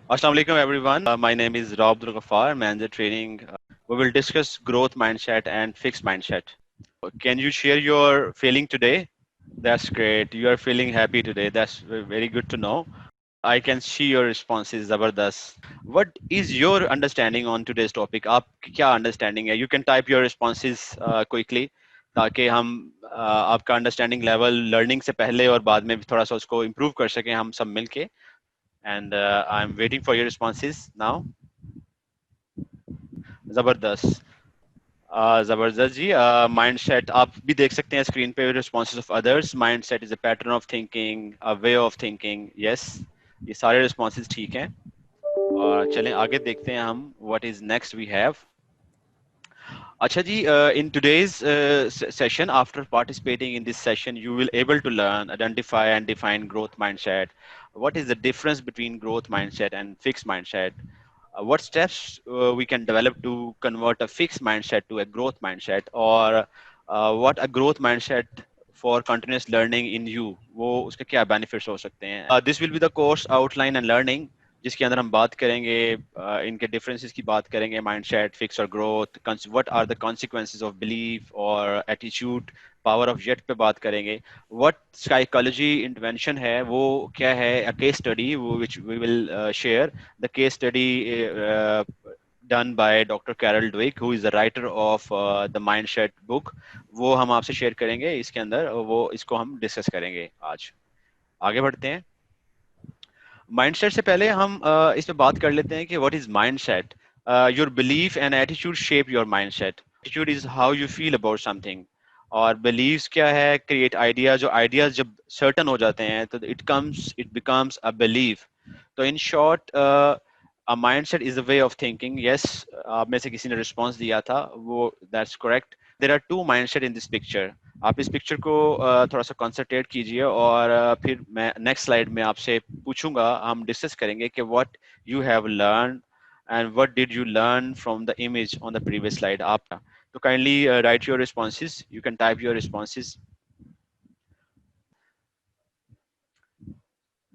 Assalamu alaikum everyone. My name is Rob Abdul Ghaffar, Manager Training. We will discuss growth mindset and fixed mindset. Can you share your feeling today? That's great. You are feeling happy today. That's very good to know. I can see your responses, Zabardast. What is your understanding on today's topic? आप क्या understanding है? You can type your responses quickly ताकि हम आपका understanding level learning से पहले और बाद में भी थोड़ा सा उसको improve कर सकें हम सब मिलके. And I'm waiting for your responses now. जबरदस्त जबरदस्त जी माइंडसेट आप भी देख सकते हैं स्क्रीन पे responses of others mindset is a pattern of thinking a way of thinking yes ये सारे रिस्पॉन्सेज ठीक हैं और चलें आगे देखते हैं हम what is next we have अच्छा जी in today's session after participating in this session you will able to learn identify and define growth mindset what is the difference between growth mindset and fixed mindset what steps we can develop to convert a fixed mindset to a growth mindset or what a growth mindset for continuous learning in you वो उसके क्या benefits हो सकते हैं this will be the course outline and learning जिसके अंदर हम बात करेंगे इनके डिफरेंसेस की बात करेंगे माइंडसेट फिक्स और growth what are the consequences of belief और एटीट्यूड पावर ऑफ जेट पे बात करेंगे व्हाट साइकोलॉजी इंटरवेंशन है वो क्या है अ केस स्टडी वो which we will share the case study done by Dr. Carol Dweck, who is the writer of the Mindset book. वो हम आपसे शेयर करेंगे इसके अंदर वो इसको हम डिस्कस करेंगे आज आगे बढ़ते हैं माइंडसेट से पहले हम इस पे बात कर लेते हैं कि what is mindset your belief and attitude shape your mindset attitude is how you feel about something और बिलीव्स क्या है क्रिएट आइडिया जो आइडियाज जब सर्टन हो जाते हैं तो इट बिकम्स अ बिलीफ तो in short a mindset is a way of thinking yes आप में से किसी ने रिस्पॉन्स दिया था वो that's correct there are two mindset in this picture आप इस पिक्चर को थोड़ा सा कंसंट्रेट कीजिए और फिर मैं नेक्स्ट स्लाइड में आपसे पूछूंगा हम डिस्कस करेंगे कि what you have learn and what did you learn from the image on the previous slide आप तो kindly write your responses you can type your responses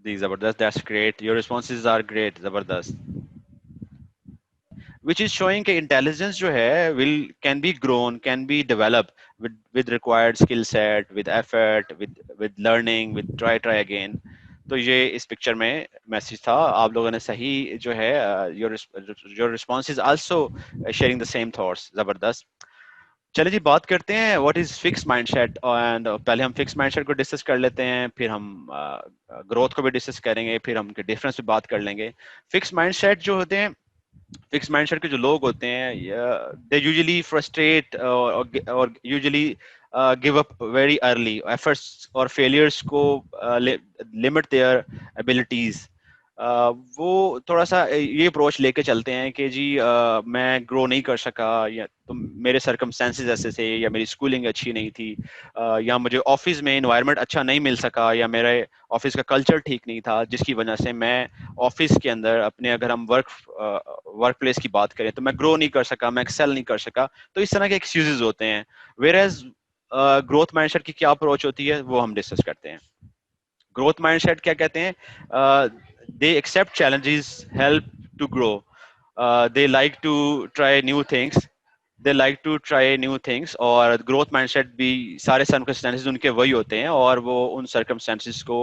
दी जबरदस्त that's great your responses are great जबरदस्त which is showing कि intelligence जो है will can be grown can be developed with required skill set with effort with learning with try again तो ये इस picture में मैसेज था आप लोगों ने सही जो है your response is also sharing the same thoughts जबरदस्त चलिए जी बात करते हैं what is fix mindset and पहले हम फिक्स माइंडसेट को डिस्कस कर लेते हैं फिर हम ग्रोथ को भी डिस्कस करेंगे फिर हम डिफरेंस पे बात कर लेंगे फिक्स माइंडसेट जो होते हैं फिक्स माइंडसेट के जो लोग होते हैं दे यूजुअली फ्रस्ट्रेट और usually give up very early efforts और फेलियर्स को लिमिट देयर एबिलिटीज वो थोड़ा सा ये अप्रोच लेके चलते हैं कि जी मैं ग्रो नहीं कर सका या तो मेरे सरकमस्टेंसेस ऐसे थे या मेरी स्कूलिंग अच्छी नहीं थी या मुझे ऑफिस में इन्वायरमेंट अच्छा नहीं मिल सका या मेरे ऑफिस का कल्चर ठीक नहीं था जिसकी वजह से मैं ऑफिस के अंदर अपने अगर हम वर्क प्लेस की बात करें तो मैं ग्रो नहीं कर सका मैं एक्सेल नहीं कर सका तो इस तरह के एक्सक्यूजेज होते हैं वेर एज ग्रोथ माइंडसेट की क्या अप्रोच होती है वो हम डिस्कस करते हैं ग्रोथ माइंडसेट क्या कहते हैं they accept challenges help to grow they like to try new things they like to try new things और ग्रोथ माइंडसेट भी सारे सर्कमस्टेंसेस उनके वही होते हैं और वो उन सर्कमस्टेंसेस को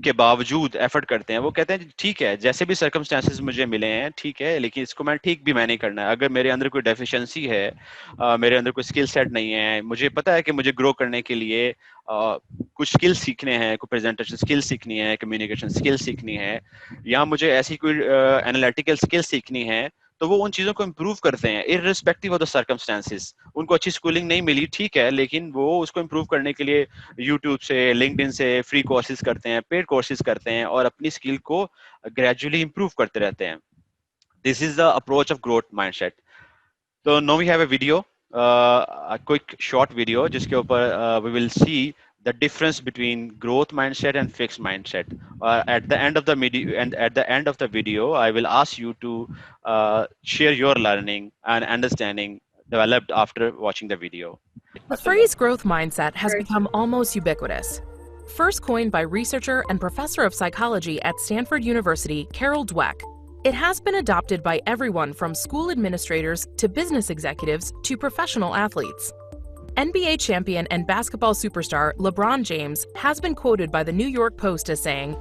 के बावजूद एफर्ट करते हैं वो कहते हैं ठीक है जैसे भी सर्कमस्टेंसेस मुझे मिले हैं ठीक है लेकिन इसको मैं ठीक भी मैंने करना है अगर मेरे अंदर कोई डेफिशिएंसी है मेरे अंदर कोई स्किल सेट नहीं है मुझे पता है कि मुझे ग्रो करने के लिए कुछ स्किल सीखने हैं कोई प्रेजेंटेशन स्किल सीखनी है कम्युनिकेशन स्किल सीखनी है या मुझे ऐसी कोई एनालिटिकल स्किल सीखनी है तो वो उन चीजों को इम्प्रूव करते हैं इररिस्पेक्टिव ऑफ द सर्कमस्टेंसेस उनको अच्छी स्कूलिंग नहीं मिली ठीक है लेकिन वो उसको इम्प्रूव करने के लिए यूट्यूब से लिंक्डइन से फ्री कोर्सेज करते हैं पेड कोर्सेज करते हैं और अपनी स्किल को ग्रेजुअली इम्प्रूव करते रहते हैं this is the approach of growth mindset तो now we have a video a quick short video जिसके ऊपर we will see the difference between growth mindset and fixed mindset at the end of the video and at the end of the video I will ask you to share your learning and understanding developed after watching the video The phrase growth mindset has become almost ubiquitous. first coined by researcher and professor of psychology at Stanford University, Carol Dweck. It has been adopted by everyone from school administrators to business executives to professional athletes. NBA champion and basketball superstar LeBron James has been quoted by the New York Post as saying,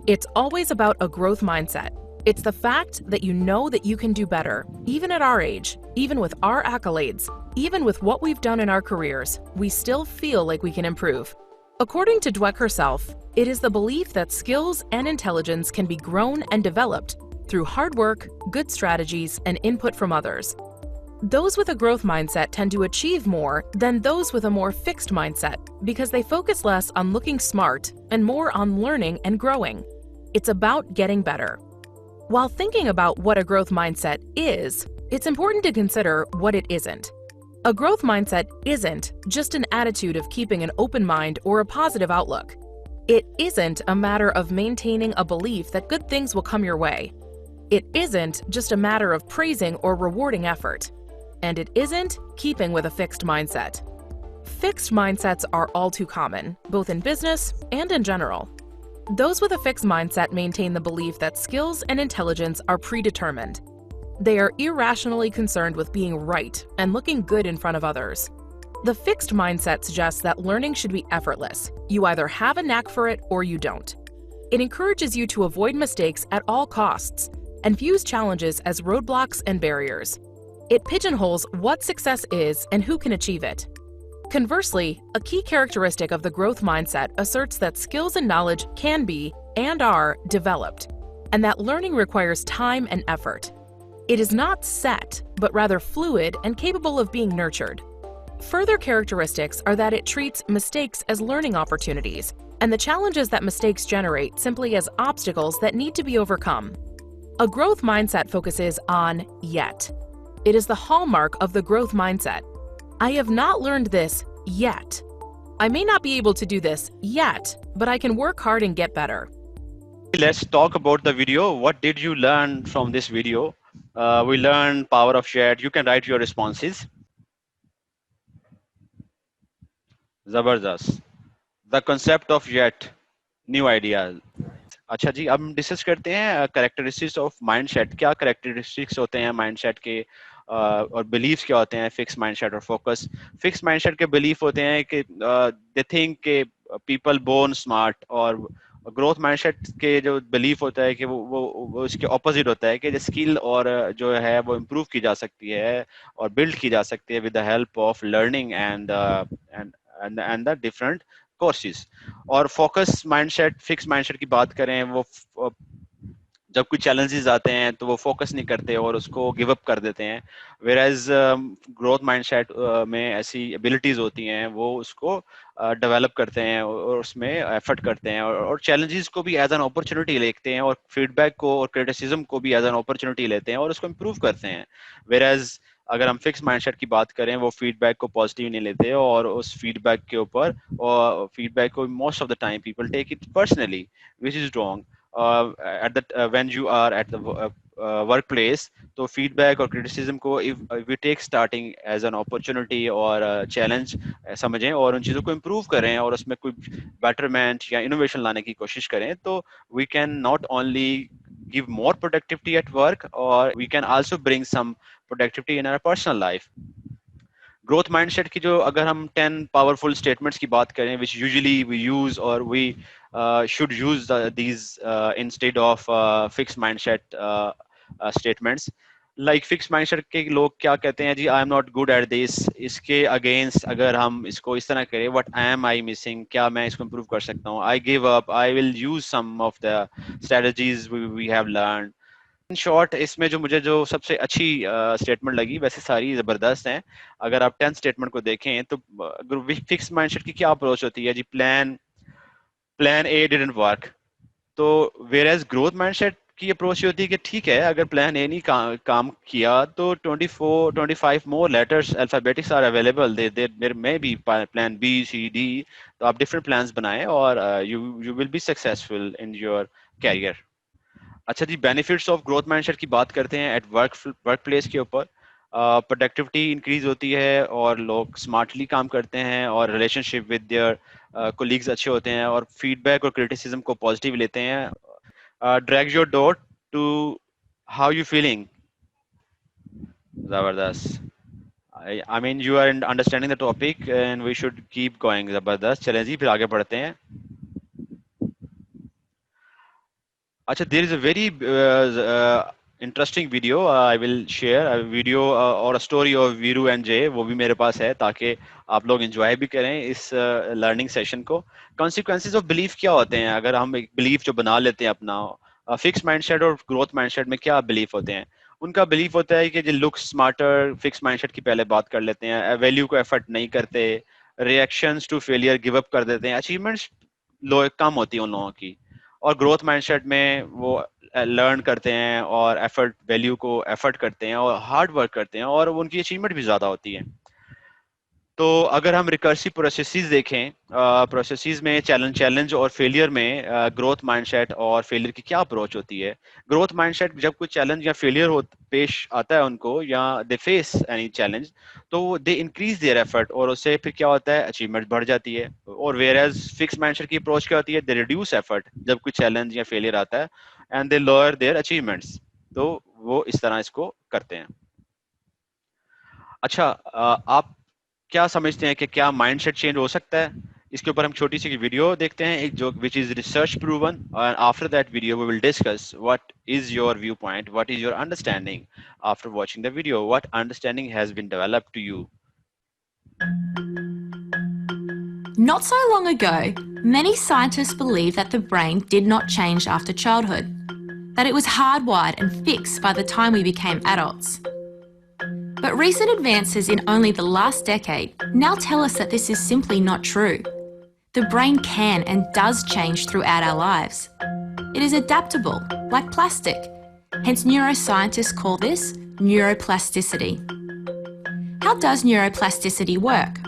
"It's always about a growth mindset. It's the fact that you know that you can do better, even at our age, even with our accolades, even with what we've done in our careers, we still feel like we can improve." According to Dweck herself, it is the belief that skills and intelligence can be grown and developed through hard work, good strategies, and input from others. Those with a growth mindset tend to achieve more than those with a more fixed mindset because they focus less on looking smart and more on learning and growing. It's about getting better. While thinking about what a growth mindset is, it's important to consider what it isn't. A growth mindset isn't just an attitude of keeping an open mind or a positive outlook. It isn't a matter of maintaining a belief that good things will come your way. It isn't just a matter of praising or rewarding effort. And it isn't keeping with a fixed mindset. Fixed mindsets are all too common, both in business and in general. Those with a fixed mindset maintain the belief that skills and intelligence are predetermined. They are irrationally concerned with being right and looking good in front of others. The fixed mindset suggests that learning should be effortless. You either have a knack for it or you don't. It encourages you to avoid mistakes at all costs and views challenges as roadblocks and barriers. It pigeonholes what success is and who can achieve it. Conversely, a key characteristic of the growth mindset asserts that skills and knowledge can be and are developed, and that learning requires time and effort. It is not set, but rather fluid and capable of being nurtured. Further characteristics are that it treats mistakes as learning opportunities, and the challenges that mistakes generate simply as obstacles that need to be overcome. A growth mindset focuses on yet. It is the hallmark of the growth mindset. I have not learned this yet. I may not be able to do this yet, but I can work hard and get better. Let's talk about the video. What did you learn from this video? We learned power of chat. You can write your responses. Zabardast. The concept of yet. New idea. अच्छा जी, अब हम discuss करते हैं characteristics of mindset. क्या characteristics होते हैं mindset के और बिलीव्स क्या होते हैं फिक्स माइंडसेट और फोकस. फिक्स माइंडसेट के बिलीफ होते हैं कि दे थिंक के पीपल बोर्न स्मार्ट, और ग्रोथ माइंडसेट के जो बिलीफ होता है कि वो इसके ऑपोजिट होता है कि स्किल और जो है वो इम्प्रूव की जा सकती है और बिल्ड की जा सकती है with the help of learning and the different courses. और फोकस माइंडसेट, फिक्स माइंडसेट की बात करें, वो जब कुछ चैलेंजेस आते हैं तो वो फोकस नहीं करते और उसको गिव अप कर देते हैं. वेयर एज ग्रोथ माइंडसेट में ऐसी एबिलिटीज होती हैं, वो उसको डेवलप करते हैं और उसमें एफर्ट करते हैं और चैलेंजेस को भी एज एन अपॉर्चुनिटी लेते हैं और फीडबैक को और क्रिटिसिज्म को भी एज एन अपॉर्चुनिटी लेते हैं और उसको इम्प्रूव करते हैं. वेयर एज अगर हम फिक्स माइंडसेट की बात करें, वो फीडबैक को पॉजिटिव नहीं लेते और उस फीडबैक के ऊपर और फीडबैक को most of the time people take it personally, which is wrong. At the when you are at the workplace, तो feedback और criticism को if we take starting as an opportunity और challenge समझें और उन चीज़ों को improve करें और उसमें कोई betterment या innovation लाने की कोशिश करें, तो we can not only give more productivity at work, or we can also bring some productivity in our personal life. Growth mindset की जो अगर हम 10 पावरफुल स्टेटमेंट्स की बात करें, विच यूजुअली वी यूज और we should use these instead of fix mindset statements. Like fix mindset के लोग क्या कहते हैं जी, I am not good at this. इसके अगेंस्ट अगर हम इसको इस तरह करें, व्हाट एम आई मिसिंग, क्या मैं इसको इम्प्रूव कर सकता हूँ. I give up, I will use some of the strategies we have learn. In short, इसमें जो मुझे जो सबसे अच्छी स्टेटमेंट लगी, वैसे सारी ज़बरदस्त हैं, अगर आप 10 स्टेटमेंट को देखें तो फिक्स माइंडसेट की क्या अप्रोच होती है जी, प्लान ए डिडंट वर्क. तो वेयर एज ग्रोथ माइंडसेट की अप्रोच होती है कि ठीक है, अगर प्लान ए नहीं काम किया तो 24-25 more letters alphabetics are available, there may be plan B C D. तो आप डिफरेंट प्लान्स बनाएं और you will be successful in your career. अच्छा जी, बेनिफिट्स ऑफ ग्रोथ माइंडसेट की बात करते हैं एट वर्क प्लेस के ऊपर. प्रोडक्टिविटी इंक्रीज होती है और लोग स्मार्टली काम करते हैं और रिलेशनशिप विद देयर कोलीग्स अच्छे होते हैं और फीडबैक और क्रिटिसिज्म को पॉजिटिव लेते हैं. Drag your doubt to how you feeling. जबरदस्त. I mean you are understanding the topic and we should keep going. जबरदस्त. चलें जी फिर आगे बढ़ते हैं. अच्छा, there is a very interesting video I will share a video or a story of Viru and Jay. वो भी मेरे पास है ताकि आप लोग enjoy भी करें इस learning session को. Consequences of belief क्या होते हैं अगर हम एक belief जो बना लेते हैं अपना. फिक्स माइंडसेट और ग्रोथ माइंडसेट में क्या बिलीफ होते हैं. उनका बिलीफ होता है कि जो लुक स्मार्टर. फिक्स माइंडसेट की पहले बात कर लेते हैं. वैल्यू को एफर्ट नहीं करते. Reactions to failure give up कर देते हैं. अचीवमेंट्स लो कम होती है उन लोगों की. और ग्रोथ माइंडसेट में वो लर्न करते हैं और एफर्ट वैल्यू को एफर्ट करते हैं और हार्ड वर्क करते हैं और उनकी अचीवमेंट भी ज़्यादा होती है. तो अगर हम रिकर्सिव प्रोसेसेस देखें, प्रोसेसेस में चैलेंज और फेलियर में ग्रोथ माइंडसेट और फेलियर की क्या अप्रोच होती है. ग्रोथ माइंडसेट जब कोई चैलेंज या फेलियर हो पेश आता है उनको या दे फेस एनी चैलेंज तो दे इंक्रीज देयर एफर्ट और उससे फिर क्या होता है अचीवमेंट बढ़ जाती है. और वेयर एज फिक्स माइंडसेट की अप्रोच क्या होती है दे रिड्यूस एफर्ट जब कोई चैलेंज या फेलियर आता है and they lower their achievements. तो वो इस तरह इसको करते हैं. अच्छा, आप क्या समझते हैं कि क्या माइंडसेट चेंज हो सकता है. इसके ऊपर हम छोटी सी वीडियो देखते हैं एक जो विच इज रिसर्च प्रूवन और after that video we will discuss what is your view point, what is your understanding after watching the video, what understanding has been developed to you. Not so long ago, many scientists believed that the brain did not change after childhood, that it was hardwired and fixed by the time we became adults. But recent advances in only the last decade now tell us that this is simply not true. The brain can and does change throughout our lives. It is adaptable, like plastic. Hence, neuroscientists call this neuroplasticity. How does neuroplasticity work?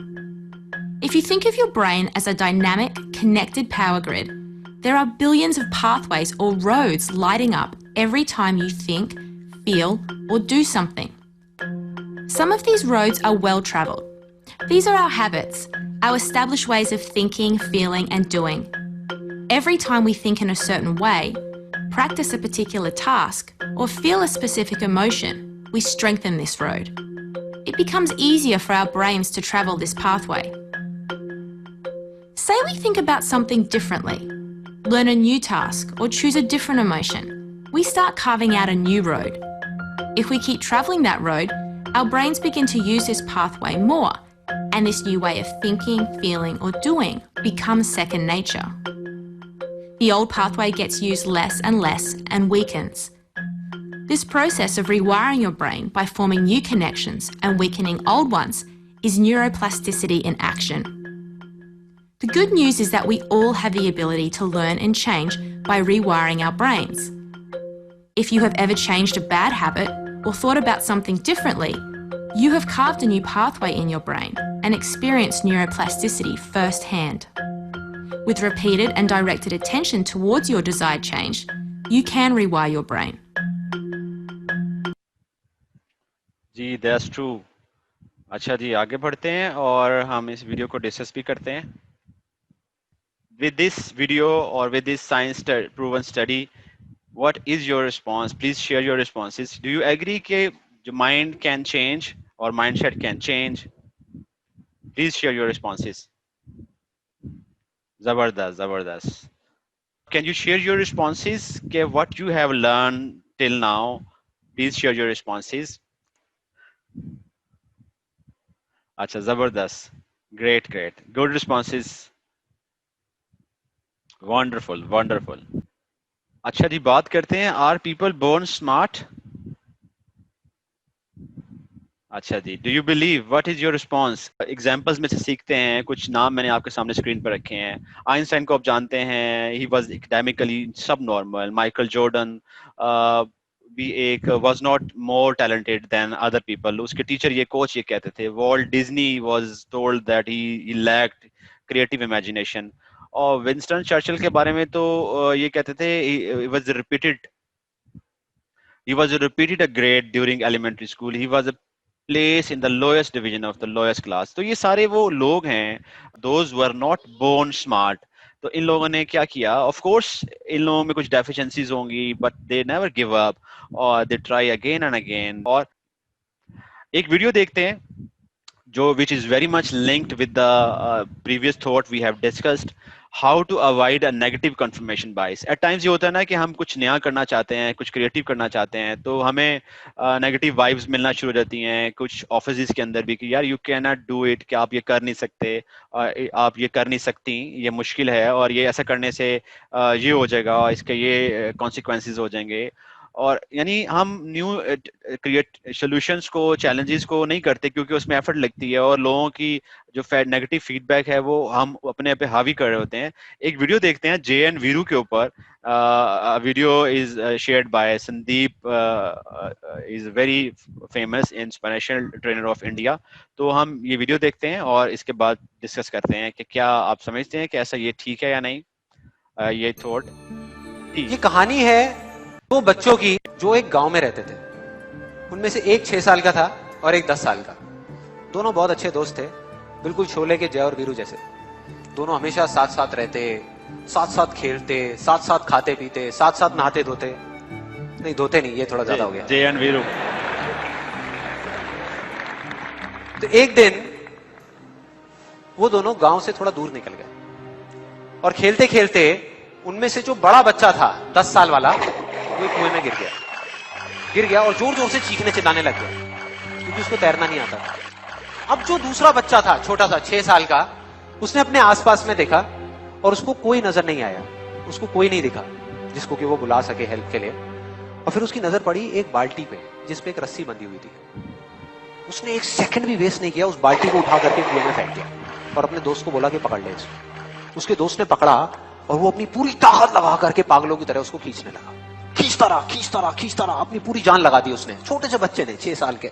If you think of your brain as a dynamic, connected power grid, there are billions of pathways or roads lighting up every time you think, feel, or do something. Some of these roads are well travelled. These are our habits, our established ways of thinking, feeling, and doing. Every time we think in a certain way, practice a particular task, or feel a specific emotion, we strengthen this road. It becomes easier for our brains to travel this pathway. Say we think about something differently, learn a new task, or choose a different emotion. We start carving out a new road. If we keep travelling that road, our brains begin to use this pathway more, and this new way of thinking, feeling, or doing becomes second nature. The old pathway gets used less and weakens. This process of rewiring your brain by forming new connections and weakening old ones is neuroplasticity in action. The good news is that we all have the ability to learn and change by rewiring our brains. If you have ever changed a bad habit or thought about something differently, you have carved a new pathway in your brain and experienced neuroplasticity firsthand. With repeated and directed attention towards your desired change, you can rewire your brain. जी that's true. अच्छा जी आगे बढ़ते हैं और हम इस video को डिस्कस भी करते हैं. With this video or with this science proven study, what is your response? Please share your responses. Do you agree that your mind can change or mindset can change? Please share your responses. Zabardast, Zabardast. Can you share your responses? Okay, what you have learned till now? Please share your responses. Acha, Zabardast. Great, great. Good responses. Wonderful, wonderful. अच्छा जी बात करते हैं. Are people born smart? अच्छा जी. Do you believe? What is your response? Examples में से सीखते हैं. कुछ नाम मैंने आपके सामने स्क्रीन पर रखे हैं. आइंस्टाइन को आप जानते हैं. He was academically subnormal. Michael Jordan भी एक was not more talented than other people. उसके टीचर ये कोच ये कहते थे. Walt Disney was told that he lacked creative imagination. और विंस्टन चर्चिल के बारे में तो ये कहते थे he was repeated a grade during elementary school. He was a place in the lowest division of the lowest class. तो ये सारे वो लोग हैं, those were not born smart. तो इन लोगों ने क्या किया, ऑफ कोर्स इन लोगों में कुछ डेफिशिएंसीज होंगी, but they never give up और they try again and again. और एक वीडियो देखते हैं जो which is very much linked with the previous thought we have discussed, how to avoid a negative confirmation bias. At times ये होता है ना कि हम कुछ नया करना चाहते हैं, कुछ क्रिएटिव करना चाहते हैं, तो हमें नेगेटिव वाइब्स मिलना शुरू हो जाती हैं कुछ ऑफिस के अंदर भी कि यार you can not do it, कि आप ये कर नहीं सकते, आप ये कर नहीं सकती, ये मुश्किल है, और ये ऐसा करने से ये हो जाएगा, इसके ये कॉन्सिक्वेंसेज हो जाएंगे. और यानी हम न्यू क्रिएट सॉल्यूशंस को, चैलेंजेस को नहीं करते क्योंकि उसमें एफर्ट लगती है, और लोगों की जो नेगेटिव फीडबैक है वो हम अपने पे हावी कर रहे होते हैं. एक वीडियो देखते हैं जे एन वीरू के ऊपर. Video is shared by Sandeep, is very famous inspirational trainer of India. तो हम ये वीडियो देखते हैं और इसके बाद डिस्कस करते हैं कि क्या आप समझते हैं कि ऐसा ये ठीक है या नहीं. ये थॉट ये कहानी है दो बच्चों की जो एक गांव में रहते थे. उनमें से एक 6 साल का था और एक 10 साल का. दोनों बहुत अच्छे दोस्त थे, बिल्कुल शोले के जय और वीरू जैसे. दोनों हमेशा साथ साथ रहते, साथ साथ खेलते, साथ साथ खाते पीते, साथ साथ नहाते धोते. नहीं धोते नहीं, ये थोड़ा ज्यादा हो गया. J N Veeru. तो एक दिन वो दोनों गांव से थोड़ा दूर निकल गए और खेलते खेलते उनमें से जो बड़ा बच्चा था 10 साल वाला, वो कुएं में गिर गया और जोर जोर से चीखने चिल्लाने लग गया क्योंकि उसको तैरना नहीं आता था. अब जो दूसरा बच्चा था, छोटा सा 6 साल का, उसने अपने आसपास में देखा और उसको कोई नजर नहीं आया, उसको कोई नहीं दिखा जिसको कि वो बुला सके हेल्प के लिए. और फिर उसकी नजर पड़ी एक बाल्टी पे जिसपे एक रस्सी बंधी हुई थी. उसने एक सेकंड भी वेस्ट नहीं किया, उस बाल्टी को उठा करके कुएं में फेंक दिया और अपने दोस्त को बोला कि पकड़ ले इसको. उसके दोस्त ने पकड़ा और वो अपनी पूरी ताकत लगा करके पागलों की तरह उसको खींचने लगा. खींचता रहा, अपनी पूरी जान लगा दी उसने. छोटे से बच्चे ने, 6 साल के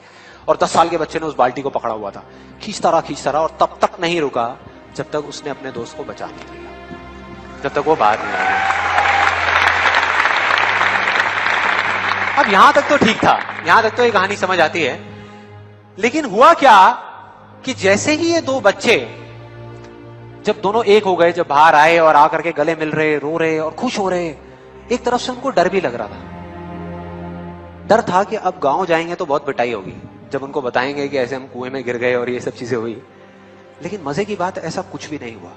और 10 साल के बच्चे ने उस बाल्टी को पकड़ा हुआ था. खींचता रहा और तब तक नहीं रुका जब तक उसने अपने दोस्त को बचा नहीं लिया, जब तक वो बाहर नहीं आया. अब यहां तक तो ठीक था, यहां तक तो ये कहानी समझ आती है. लेकिन हुआ क्या कि जैसे ही ये दो बच्चे, जब दोनों एक हो गए, जब बाहर आए और आकर के गले मिल रहे, रो रहे और खुश हो रहे, एक तरफ से उनको डर भी लग रहा था. डर था कि अब गांव जाएंगे तो बहुत पिटाई होगी जब उनको बताएंगे कि ऐसे हम कुएं में गिर गए और ये सब चीजें हुई. लेकिन मजे की बात, ऐसा कुछ भी नहीं हुआ.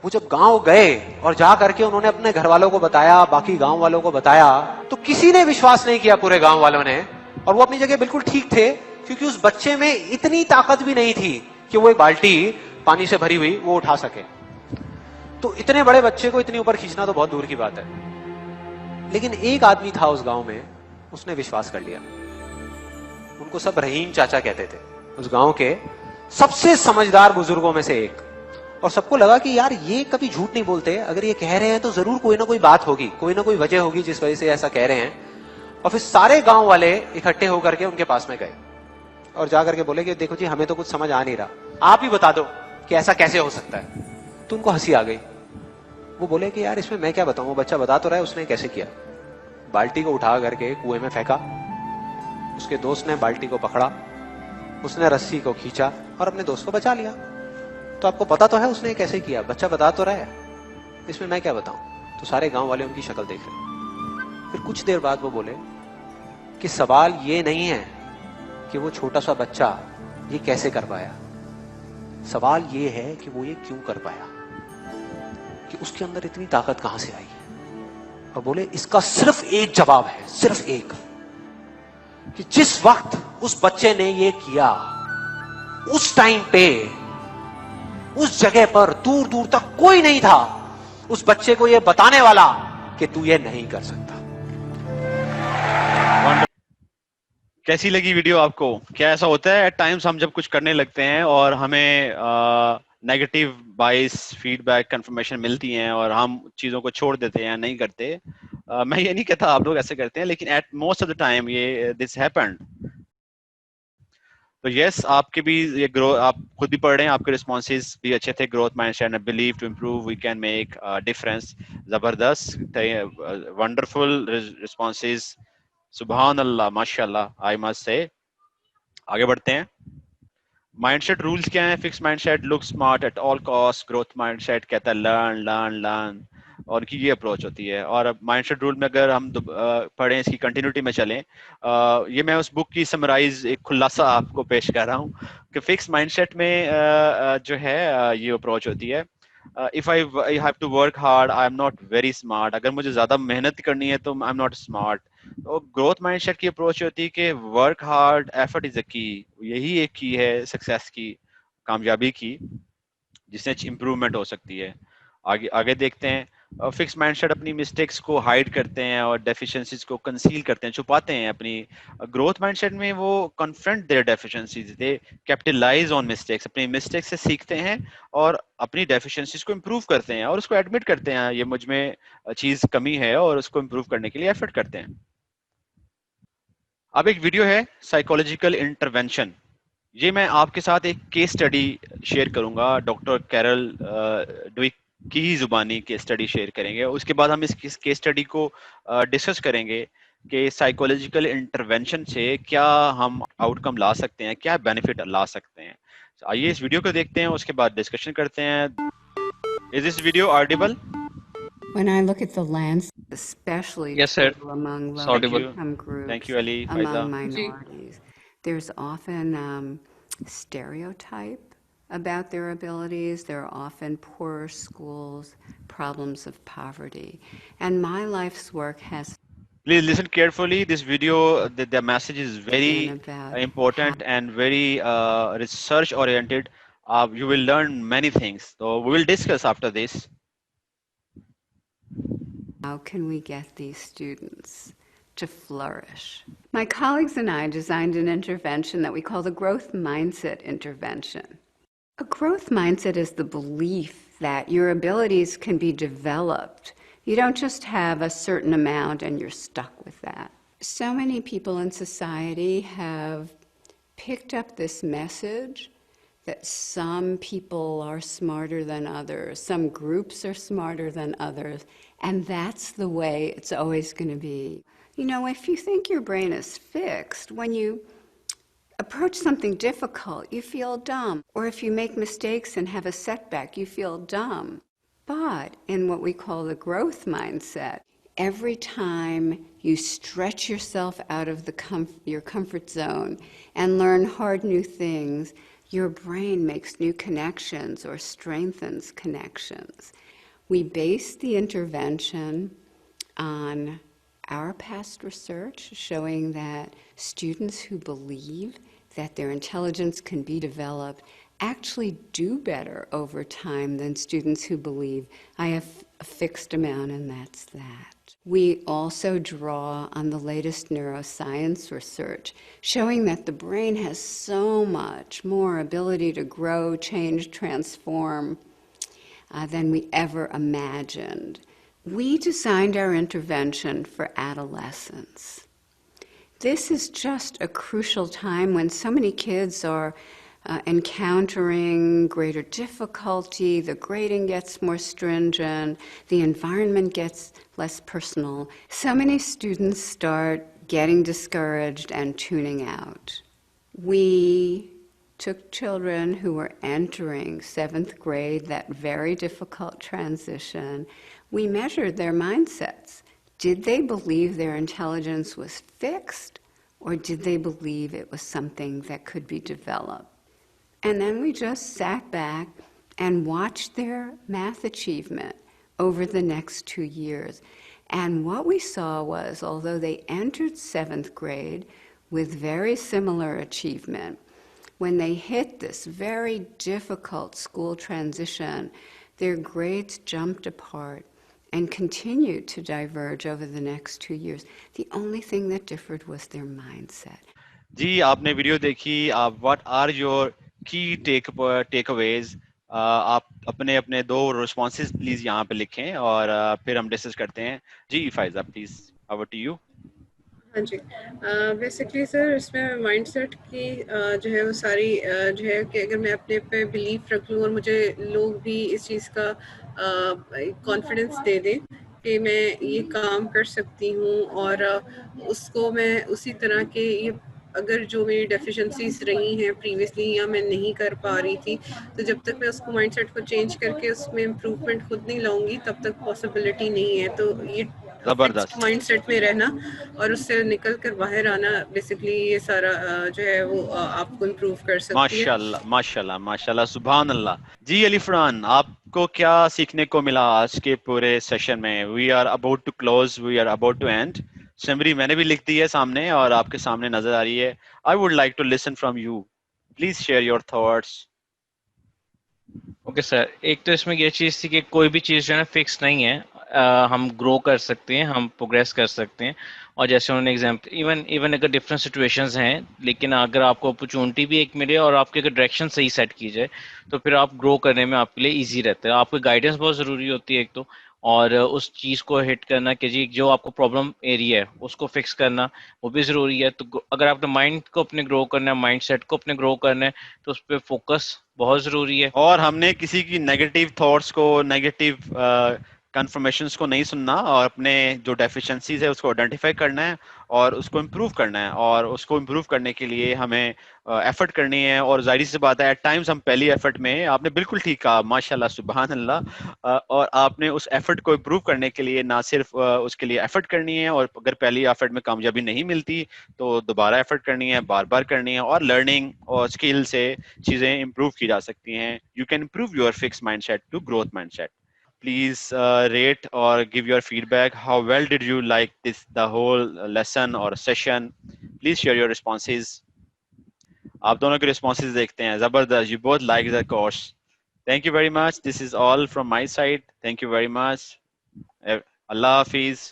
वो जब गांव गए और जा करके उन्होंने अपने घर वालों को बताया, बाकी गांव वालों को बताया, तो किसी ने विश्वास नहीं किया, पूरे गांव वालों ने. और वो अपनी जगह बिल्कुल ठीक थे क्योंकि उस बच्चे में इतनी ताकत भी नहीं थी कि वो एक बाल्टी पानी से भरी हुई वो उठा सके. तो इतने बड़े बच्चे को इतनी ऊपर खींचना तो बहुत दूर की बात है. लेकिन एक आदमी था उस गांव में, उसने विश्वास कर लिया. उनको सब रहीम चाचा कहते थे, उस गांव के सबसे समझदार बुजुर्गों में से एक. और सबको लगा कि यार ये कभी झूठ नहीं बोलते, अगर ये कह रहे हैं तो जरूर कोई ना कोई बात होगी, कोई ना कोई वजह होगी जिस वजह से ऐसा कह रहे हैं. और फिर सारे गांव वाले इकट्ठे होकर के उनके पास में गए और जाकर के बोले कि देखो जी, हमें तो कुछ समझ आ नहीं रहा, आप ही बता दो कि ऐसा कैसे हो सकता है. तो उनको हंसी आ गई. वो बोले कि यार इसमें मैं क्या बताऊं, वो बच्चा बता तो रहा है उसने कैसे किया. बाल्टी को उठा करके कुएं में फेंका, उसके दोस्त ने बाल्टी को पकड़ा, उसने रस्सी को खींचा और अपने दोस्त को बचा लिया. तो आपको पता तो है उसने कैसे किया, बच्चा बता तो रहा है, इसमें मैं क्या बताऊं. तो सारे गांव वाले उनकी शक्ल देख रहे. फिर कुछ देर बाद वो बोले कि सवाल ये नहीं है कि वो छोटा सा बच्चा ये कैसे कर पाया, सवाल ये है कि वो ये क्यों कर पाया, कि उसके अंदर इतनी ताकत कहां से आई. और बोले इसका सिर्फ एक जवाब है, सिर्फ एक, कि जिस वक्त उस बच्चे ने ये किया, उस टाइम पे उस जगह पर दूर दूर तक कोई नहीं था उस बच्चे को ये बताने वाला कि तू ये नहीं कर सकता. कैसी लगी वीडियो आपको? क्या ऐसा होता है एट टाइम्स हम जब कुछ करने लगते हैं और हमें नेगेटिव बाइस फीडबैक कंफर्मेशन मिलती हैं और हम चीज़ों को छोड़ देते हैं, नहीं करते. मैं ये नहीं कहता आप लोग ऐसे करते हैं, लेकिन at most of the time ये दिस हैपेंड. तो यस, आपके भी ये ग्रो, आप खुद भी पढ़ रहे हैं, आपके रिस्पॉन्सेज भी अच्छे थे. Growth mindset and believe to improve we can make difference. जबरदस्त, वंडरफुल रिस्पॉन्सेज, सुभान अल्लाह, माशाल्लाह, आई मस्ट से. आगे बढ़ते हैं। माइंडसेट रूल्स क्या है? Fix mindset, look smart at all cost. Growth mindset कहता है लर्न लर्न लर्न, और की ये अप्रोच होती है। और माइंडसेट रूल में अगर हम पढ़ें, इसकी कंटिन्यूटी में चलें, ये मैं उस बुक की समराइज एक खुलासा आपको पेश कर रहा हूँ कि फिक्स माइंडसेट में जो है ये अप्रोच होती है, if I have to work hard I am not very smart. अगर मुझे ज्यादा मेहनत करनी है तो आई एम नॉट स्मार्ट। तो ग्रोथ माइंडसेट की अप्रोच होती है कि work hard, effort is a key. यही एक की है सक्सेस की, कामयाबी की, जिससे इंप्रूवमेंट हो सकती है। आगे आगे देखते हैं। फिक्स माइंडसेट अपनी मिस्टेक्स को हाइड करते हैं और डेफिशिएंसीज को कंसील करते हैं, छुपाते हैं अपनी। ग्रोथ माइंडसेट में वो confront their deficiencies, they capitalise on mistakes, अपनी मिस्टेक्स से सीखते हैं और अपनी डेफिशिएंसीज को इम्प्रूव करते हैं और उसको एडमिट करते हैं, ये मुझ में चीज कमी है, और उसको इम्प्रूव करने के लिए एफर्ट करते हैं। अब एक वीडियो है साइकोलॉजिकल इंटरवेंशन। ये मैं आपके साथ एक केस स्टडी शेयर करूंगा, डॉक्टर कैरल डुइक की ही जुबानी केस स्टडी शेयर करेंगे। उसके बाद हम इस केस स्टडी को डिस्कस करेंगे कि साइकोलॉजिकल इंटरवेंशन से क्या हम आउटकम ला सकते हैं, क्या बेनिफिट ला सकते हैं। आइए इस वीडियो को देखते हैं, उसके बाद डिस्कशन करते हैं। Is this video Audible? When I look at the lands, especially Yes, sir. true among It's thank audible. You, low-income thank groups, you Ali, फायदा। among minorities, there's often stereotype about their abilities. There are often poorer schools, problems of poverty. And my life's work has Please listen carefully. This video, the message is been very about important and very research oriented. You will learn many things. So we will discuss after this. how can we get these students to flourish. My colleagues and I designed an intervention that we call the growth mindset intervention. A growth mindset is the belief that your abilities can be developed. You don't just have a certain amount and you're stuck with that. So many people in society have picked up this message that some people are smarter than others, some groups are smarter than others, and that's the way it's always going to be. You know, if you think your brain is fixed, when you approach something difficult, you feel dumb. Or if you make mistakes and have a setback, you feel dumb. But in what we call the growth mindset, every time you stretch yourself out of your comfort zone and learn hard new things, your brain makes new connections or strengthens connections. We base the intervention on our past research showing that students who believe that their intelligence can be developed actually do better over time than students who believe I have a fixed amount and that's that. We also draw on the latest neuroscience research showing that the brain has so much more ability to grow, change, transform than we ever imagined. We designed our intervention for adolescents. This is just a crucial time when so many kids are encountering greater difficulty, the grading gets more stringent, the environment gets less personal. So many students start getting discouraged and tuning out. We took children who were entering 7th grade, that very difficult transition. We measured their mindsets. Did they believe their intelligence was fixed, or did they believe it was something that could be developed? And then we just sat back and watched their math achievement over the next 2 years. And what we saw was, although they entered 7th grade with very similar achievement, when they hit this very difficult school transition, their grades jumped apart and continued to diverge over the next 2 years. The only thing that differed was their mindset. जी आपने video देखी। What are your की takeaways? आप अपने अपने दो responses please यहाँ पे लिखें और फिर हम डिस्कस करते हैं। जी Faiza please, over to you. हाँ जी, बेसिकली सर इसमें माइंडसेट की जो है वो सारी जो है कि अगर मैं अपने पे बिलीफ रख लूँ और मुझे लोग भी इस चीज़ का कॉन्फिडेंस दे दें कि मैं ये काम कर सकती हूँ और उसको मैं उसी तरह के ये अगर जो मेरी डेफिशिएंसीज रही हैं प्रीवियसली या मैं नहीं कर पा रही थी, तो जब तक मैं उसको माइंडसेट को चेंज करके उसमें इम्प्रूवमेंट खुद नहीं लाऊंगी तब तक पॉसिबिलिटी नहीं है। तो ये फिक्स्ड जबरदस्त। माइंडसेट में रहना और उससे निकल कर बाहर आना, बेसिकली ये सारा जो है वो आपको इम्प्रूव कर सकती है। माशाल्लाह माशाल्लाह माशाल्लाह, सुभान अल्लाह। जी अली फरहान, आपको क्या सीखने को मिला आज के पूरे सेशन में? We are about to close, we are about to end. Summary मैंने भी लिख दी है सामने और आपके सामने नजर आ रही है। I would like to listen from you, please share your thoughts. Okay sir, एक तो इसमें ये चीज़ थी कि कोई भी चीज़ जो है फिक्स नहीं है। हम ग्रो कर सकते हैं, हम प्रोग्रेस कर सकते हैं। और जैसे उन्होंने एग्जाम्पल, इवन इवन अगर डिफरेंट सिचुएशंस हैं, लेकिन अगर आपको अपॉर्चुनिटी भी एक मिले और आपकी अगर डायरेक्शन सही सेट की जाए तो फिर आप ग्रो करने में आपके लिए इजी रहता है। आपकी गाइडेंस बहुत ज़रूरी होती है एक तो, और उस चीज़ को हिट करना कि जी जो आपको प्रॉब्लम एरिया है उसको फिक्स करना वो भी ज़रूरी है। तो अगर आपने माइंड को अपने ग्रो करना है, माइंड सेट को अपने ग्रो करना है, तो उस पर फोकस बहुत ज़रूरी है। और हमने किसी की नेगेटिव थॉट्स को, नेगेटिव कंफर्मेशंस को नहीं सुनना और अपने जो डेफिशिएंसीज है उसको आइडेंटिफाई करना है और उसको इम्प्रूव करना है। और उसको इम्प्रूव करने के लिए हमें एफर्ट करनी है। और जाहिर सी बात है, एट टाइम्स हम पहली एफर्ट में, आपने बिल्कुल ठीक कहा, माशाल्लाह सुभान अल्लाह, और आपने उस एफर्ट को इम्प्रूव करने के लिए ना सिर्फ उसके लिए एफर्ट करनी है, और अगर पहली एफर्ट में कामयाबी नहीं मिलती तो दोबारा एफर्ट करनी है, बार बार करनी है। और लर्निंग और स्किल से चीजें इम्प्रूव की जा सकती हैं। You can improve your fix mindset to growth mindset. Please rate or give your feedback. How well did you like this, the whole lesson or session? Please share your responses. आप दोनों के responses देखते हैं, जबरदस्त, you both like the course. Thank you very much. This is all from my side. Thank you very much. Allah Hafiz.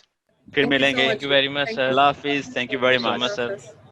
फिर thank you so मिलेंगे। Thank much. You very much thank sir. Allah you Hafiz. Thank you thank very you so much. Much Allah sir. हाफ़िज़।